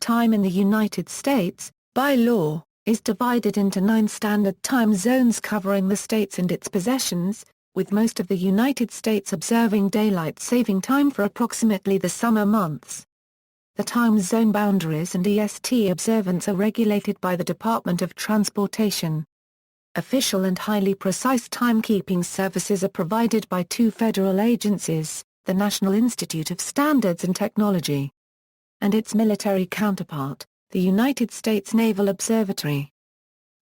time in the United States, by law, is divided into 9 standard time zones covering the states and its possessions, with most of the United States observing daylight saving time for approximately the summer months. The time zone boundaries and EST observance are regulated by the Department of Transportation. Official and highly precise timekeeping services are provided by 2 federal agencies, the National Institute of Standards and Technology, and its military counterpart, the United States Naval Observatory.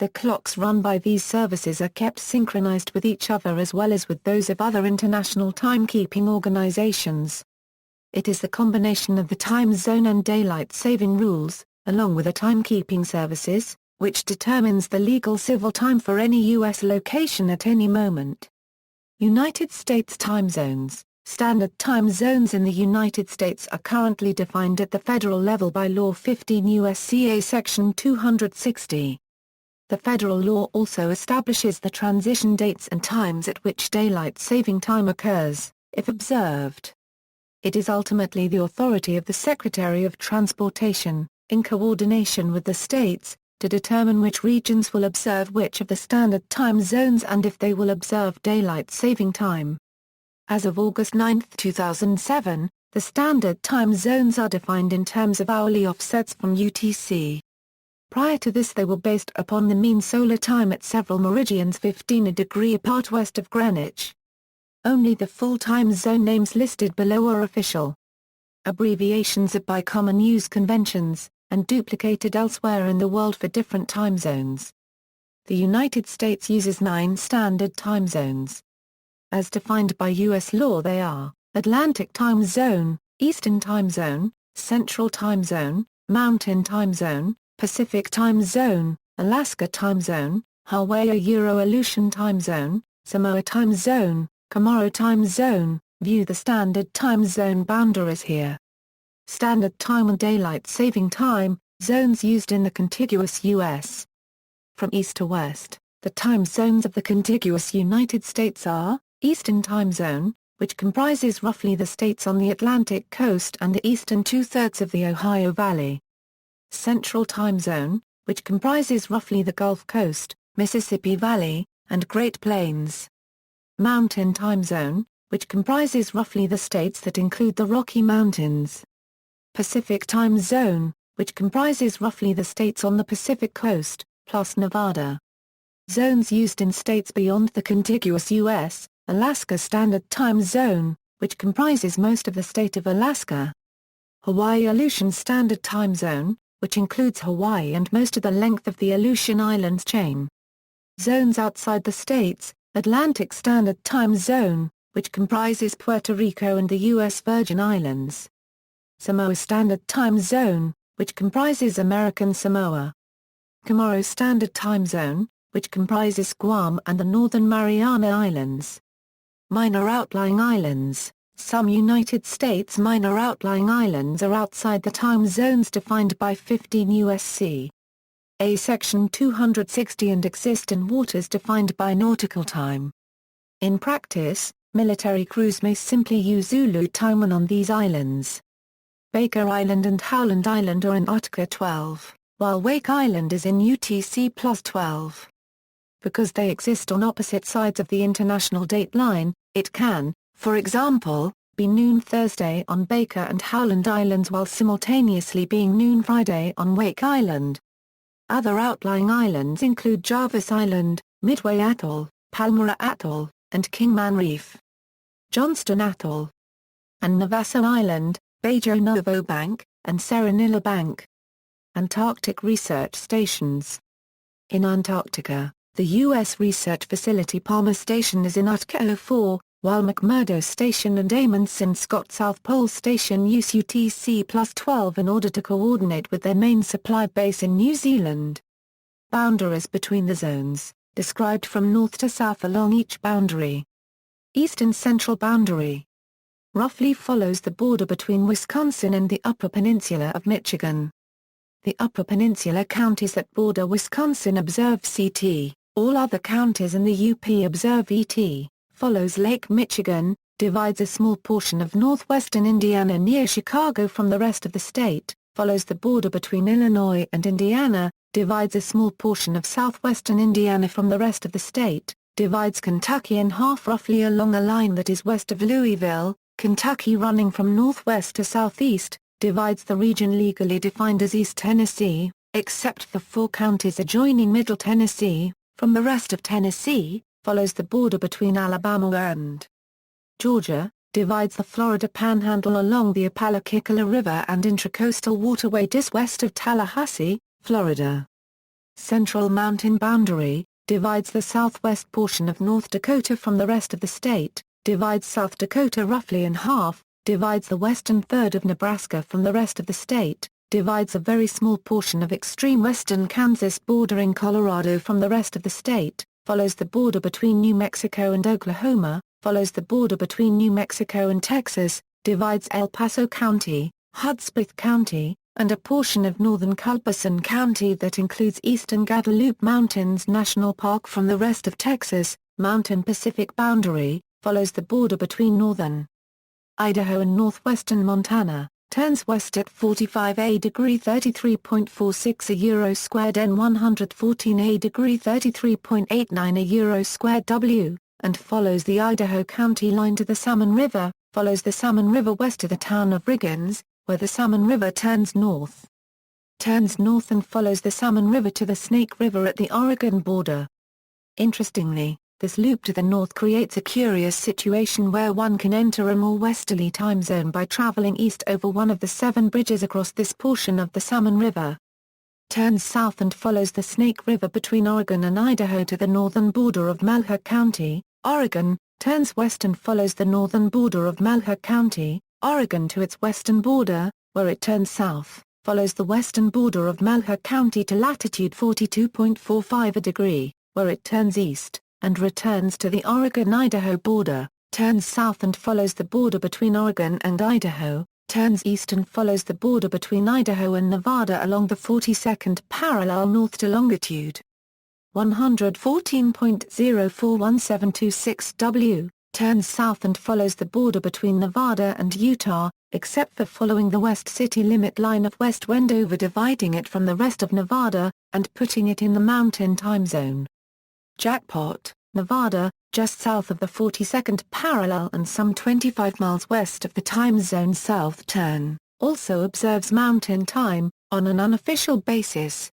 The clocks run by these services are kept synchronized with each other as well as with those of other international timekeeping organizations. It is the combination of the time zone and daylight saving rules, along with the timekeeping services, which determines the legal civil time for any U.S. location at any moment. United States time zones. Standard time zones in the United States are currently defined at the federal level by Law 15 U.S.C.A. Section 260. The federal law also establishes the transition dates and times at which daylight saving time occurs, if observed. It is ultimately the authority of the Secretary of Transportation, in coordination with the states, to determine which regions will observe which of the standard time zones and if they will observe daylight saving time. As of August 9, 2007, the standard time zones are defined in terms of hourly offsets from UTC. Prior to this they were based upon the mean solar time at several meridians 15 a degree apart west of Greenwich. Only the full time zone names listed below are official. Abbreviations are by common use conventions, and duplicated elsewhere in the world for different time zones. The United States uses 9 standard time zones. As defined by U.S. law they are, Atlantic Time Zone, Eastern Time Zone, Central Time Zone, Mountain Time Zone, Pacific Time Zone, Alaska Time Zone, Hawaii-Euro-Aleutian Time Zone, Samoa Time Zone, Chamorro Time Zone. View the standard time zone boundaries here. Standard Time and Daylight Saving Time, zones used in the contiguous U.S. From east to west, the time zones of the contiguous United States are, Eastern Time Zone, which comprises roughly the states on the Atlantic coast and the eastern 2/3 of the Ohio Valley. Central Time Zone, which comprises roughly the Gulf Coast, Mississippi Valley, and Great Plains. Mountain Time Zone, which comprises roughly the states that include the Rocky Mountains. Pacific Time Zone, which comprises roughly the states on the Pacific Coast, plus Nevada. Zones used in states beyond the contiguous U.S., Alaska Standard Time Zone, which comprises most of the state of Alaska. Hawaii-Aleutian Standard Time Zone, which includes Hawaii and most of the length of the Aleutian Islands chain. Zones outside the states, Atlantic Standard Time Zone, which comprises Puerto Rico and the U.S. Virgin Islands. Samoa Standard Time Zone, which comprises American Samoa. Chamorro Standard Time Zone, which comprises Guam and the Northern Mariana Islands. Minor outlying islands. Some United States minor outlying islands are outside the time zones defined by 15 U.S.C. A Section 260 and exist in waters defined by nautical time. In practice, military crews may simply use Zulu time when on these islands. Baker Island and Howland Island are in Artica 12, while Wake Island is in UTC plus 12. Because they exist on opposite sides of the international date line, it can, for example, be noon Thursday on Baker and Howland Islands while simultaneously being noon Friday on Wake Island. Other outlying islands include Jarvis Island, Midway Atoll, Palmyra Atoll, and Kingman Reef. Johnston Atoll. And Navasso Island, Bajo Novo Bank, and Serenilla Bank. Antarctic Research Stations. In Antarctica, the U.S. Research Facility Palmer Station is in Artica 04, while McMurdo Station and Amundsen Scott South Pole Station use UTC plus 12 in order to coordinate with their main supply base in New Zealand. Boundaries between the zones, described from north to south along each boundary. Eastern Central Boundary. Roughly follows the border between Wisconsin and the Upper Peninsula of Michigan. The Upper Peninsula counties that border Wisconsin observe CT, all other counties in the UP observe ET. Follows Lake Michigan, divides a small portion of northwestern Indiana near Chicago from the rest of the state, follows the border between Illinois and Indiana, divides a small portion of southwestern Indiana from the rest of the state, divides Kentucky in half roughly along a line that is west of Louisville, Kentucky running from northwest to southeast, divides the region legally defined as East Tennessee, except for 4 counties adjoining Middle Tennessee, from the rest of Tennessee, follows the border between Alabama and Georgia, divides the Florida Panhandle along the Apalachicola River and Intracoastal Waterway just west of Tallahassee, Florida. Central Mountain Boundary, divides the southwest portion of North Dakota from the rest of the state, divides South Dakota roughly in half, divides the western third of Nebraska from the rest of the state, divides a very small portion of extreme western Kansas bordering Colorado from the rest of the state, follows the border between New Mexico and Oklahoma, follows the border between New Mexico and Texas, divides El Paso County, Hudspeth County, and a portion of northern Culberson County that includes eastern Guadalupe Mountains National Park from the rest of Texas. Mountain Pacific Boundary, follows the border between northern Idaho and northwestern Montana, turns west at 45°, 33.46 euro squared N 114°, 33.89 euro squared W, and follows the Idaho County line to the Salmon River, follows the Salmon River west to the town of Riggins, where the Salmon River turns north and follows the Salmon River to the Snake River at the Oregon border. Interestingly, this loop to the north creates a curious situation where one can enter a more westerly time zone by traveling east over one of the 7 bridges across this portion of the Salmon River. Turns south and follows the Snake River between Oregon and Idaho to the northern border of Malheur County, Oregon, turns west and follows the northern border of Malheur County, Oregon to its western border, where it turns south, follows the western border of Malheur County to latitude 42.45 degree, where it turns east, and returns to the Oregon-Idaho border, turns south and follows the border between Oregon and Idaho, turns east and follows the border between Idaho and Nevada along the 42nd parallel north to longitude 114.041726 W, turns south and follows the border between Nevada and Utah, except for following the west city limit line of West Wendover, dividing it from the rest of Nevada, and putting it in the Mountain Time Zone. Jackpot, Nevada, just south of the 42nd parallel and some 25 miles west of the time zone's south turn, also observes Mountain Time, on an unofficial basis.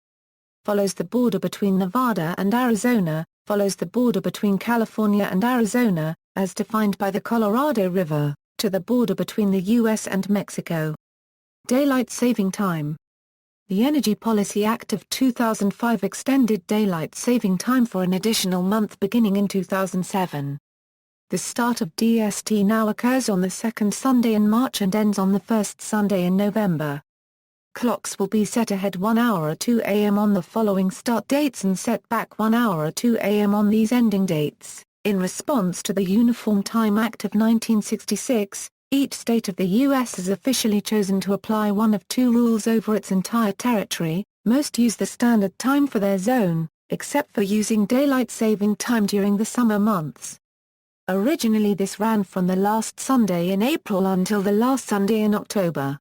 Follows the border between Nevada and Arizona, follows the border between California and Arizona, as defined by the Colorado River, to the border between the U.S. and Mexico. Daylight saving time. The Energy Policy Act of 2005 extended daylight saving time for an additional month beginning in 2007. The start of DST now occurs on the second Sunday in March and ends on the first Sunday in November. Clocks will be set ahead 1 hour at 2 a.m. on the following start dates and set back 1 hour at 2 a.m. on these ending dates. In response to the Uniform Time Act of 1966, each state of the U.S. has officially chosen to apply one of 2 rules over its entire territory. Most use the standard time for their zone, except for using daylight saving time during the summer months. Originally this ran from the last Sunday in April until the last Sunday in October.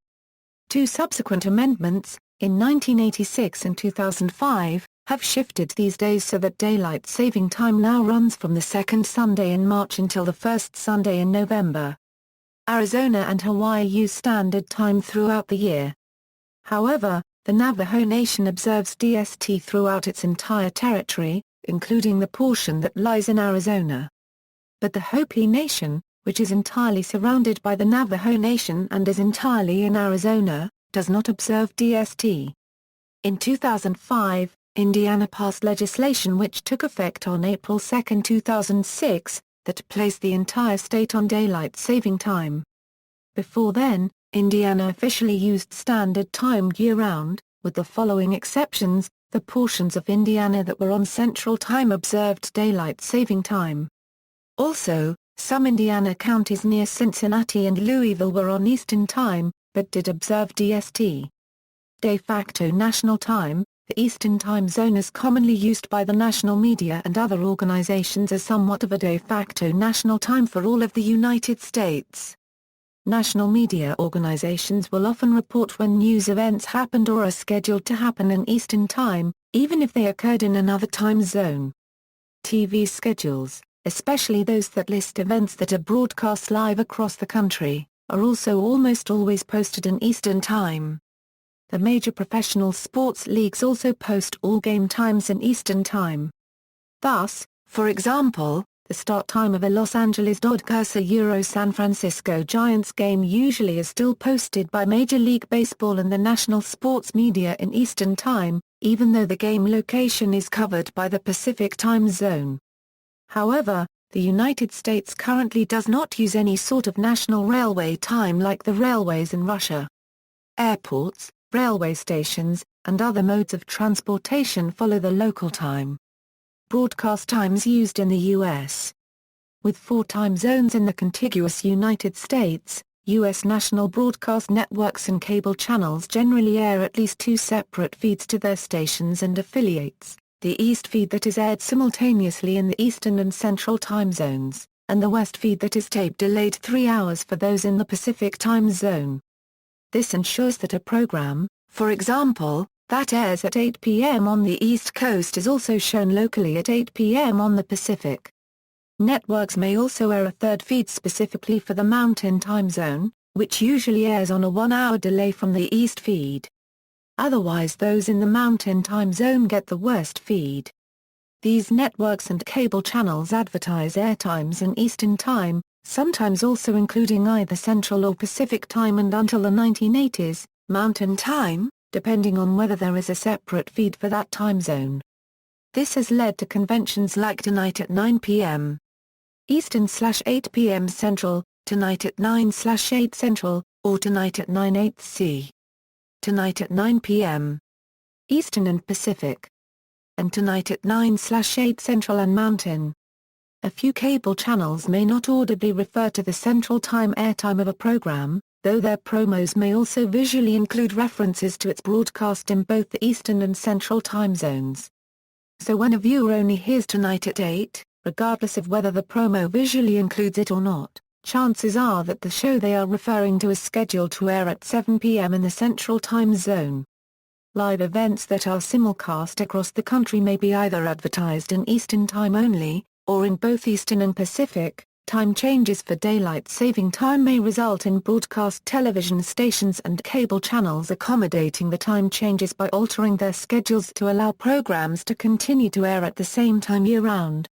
2 subsequent amendments, in 1986 and 2005, have shifted these days so that daylight saving time now runs from the second Sunday in March until the first Sunday in November. Arizona and Hawaii use standard time throughout the year. However, the Navajo Nation observes DST throughout its entire territory, including the portion that lies in Arizona. But the Hopi Nation, which is entirely surrounded by the Navajo Nation and is entirely in Arizona, does not observe DST. In 2005, Indiana passed legislation which took effect on April 2, 2006, that placed the entire state on daylight saving time. Before then, Indiana officially used standard time year-round, with the following exceptions: the portions of Indiana that were on Central Time observed daylight saving time. Also, some Indiana counties near Cincinnati and Louisville were on Eastern Time, but did observe DST. De facto national time. The Eastern Time Zone is commonly used by the national media and other organizations as somewhat of a de facto national time for all of the United States. National media organizations will often report when news events happened or are scheduled to happen in Eastern Time, even if they occurred in another time zone. TV schedules, especially those that list events that are broadcast live across the country, are also almost always posted in Eastern Time. The major professional sports leagues also post all game times in Eastern Time. Thus, for example, the start time of a Los Angeles Dodgers San Francisco Giants game usually is still posted by Major League Baseball and the national sports media in Eastern Time, even though the game location is covered by the Pacific Time Zone. However, the United States currently does not use any sort of national railway time like the railways in Russia. Airports, railway stations, and other modes of transportation follow the local time. Broadcast times used in the U.S. With 4 time zones in the contiguous United States, U.S. national broadcast networks and cable channels generally air at least 2 separate feeds to their stations and affiliates, the East feed that is aired simultaneously in the Eastern and Central time zones, and the West feed that is tape-delayed 3 hours for those in the Pacific time zone. This ensures that a program, for example, that airs at 8 p.m. on the East Coast is also shown locally at 8 p.m. on the Pacific. Networks may also air a third feed specifically for the Mountain Time Zone, which usually airs on a 1-hour delay from the East feed. Otherwise those in the Mountain Time Zone get the West feed. These networks and cable channels advertise airtimes in Eastern Time, sometimes also including either Central or Pacific Time, and until the 1980s, Mountain Time, depending on whether there is a separate feed for that time zone. This has led to conventions like Tonight at 9 p.m. Eastern/8 p.m. Central, Tonight at 9/8 Central, or Tonight at 9/8 C. Tonight at 9 p.m. Eastern and Pacific. And Tonight at 9/8 Central and Mountain. A few cable channels may not audibly refer to the Central Time airtime of a program, though their promos may also visually include references to its broadcast in both the Eastern and Central time zones. So when a viewer only hears Tonight at 8, regardless of whether the promo visually includes it or not, chances are that the show they are referring to is scheduled to air at 7 p.m. in the Central time zone. Live events that are simulcast across the country may be either advertised in Eastern Time only, or in both Eastern and Pacific. Time changes for daylight saving time may result in broadcast television stations and cable channels accommodating the time changes by altering their schedules to allow programs to continue to air at the same time year-round.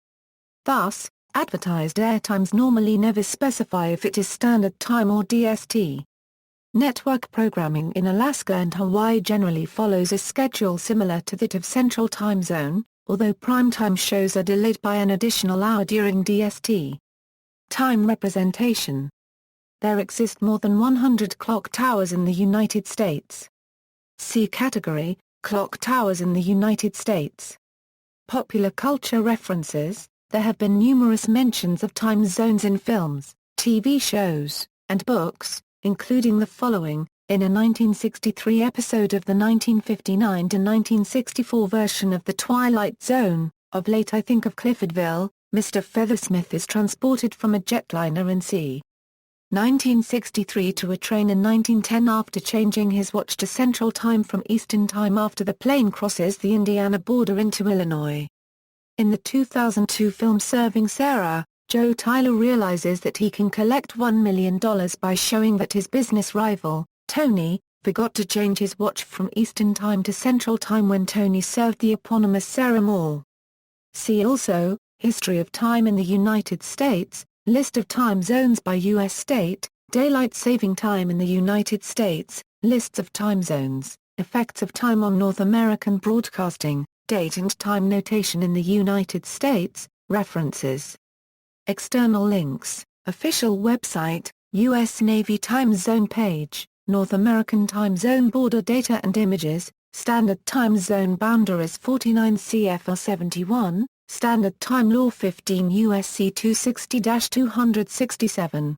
Thus, advertised airtimes normally never specify if it is Standard Time or DST. Network programming in Alaska and Hawaii generally follows a schedule similar to that of Central Time Zone, although primetime shows are delayed by an additional hour during DST. Time representation. There exist more than 100 clock towers in the United States. See category, Clock towers in the United States. Popular culture references. There have been numerous mentions of time zones in films, TV shows, and books, including the following: in a 1963 episode of the 1959-1964 version of The Twilight Zone, Of Late I Think of Cliffordville, Mr. Feathersmith is transported from a jetliner in c. 1963 to a train in 1910 after changing his watch to Central Time from Eastern Time after the plane crosses the Indiana border into Illinois. In the 2002 film Serving Sarah, Joe Tyler realizes that he can collect $1 million by showing that his business rival, Tony, forgot to change his watch from Eastern Time to Central Time when Tony served the eponymous Sarah Moore. See also, History of Time in the United States, List of time zones by U.S. state, Daylight saving time in the United States, Lists of time zones, Effects of time on North American broadcasting, Date and time notation in the United States, References. External links, Official website, U.S. Navy Time Zone page, North American Time Zone border data and images, Standard Time Zone boundaries 49 CFR 71, Standard Time Law 15 USC 260-267.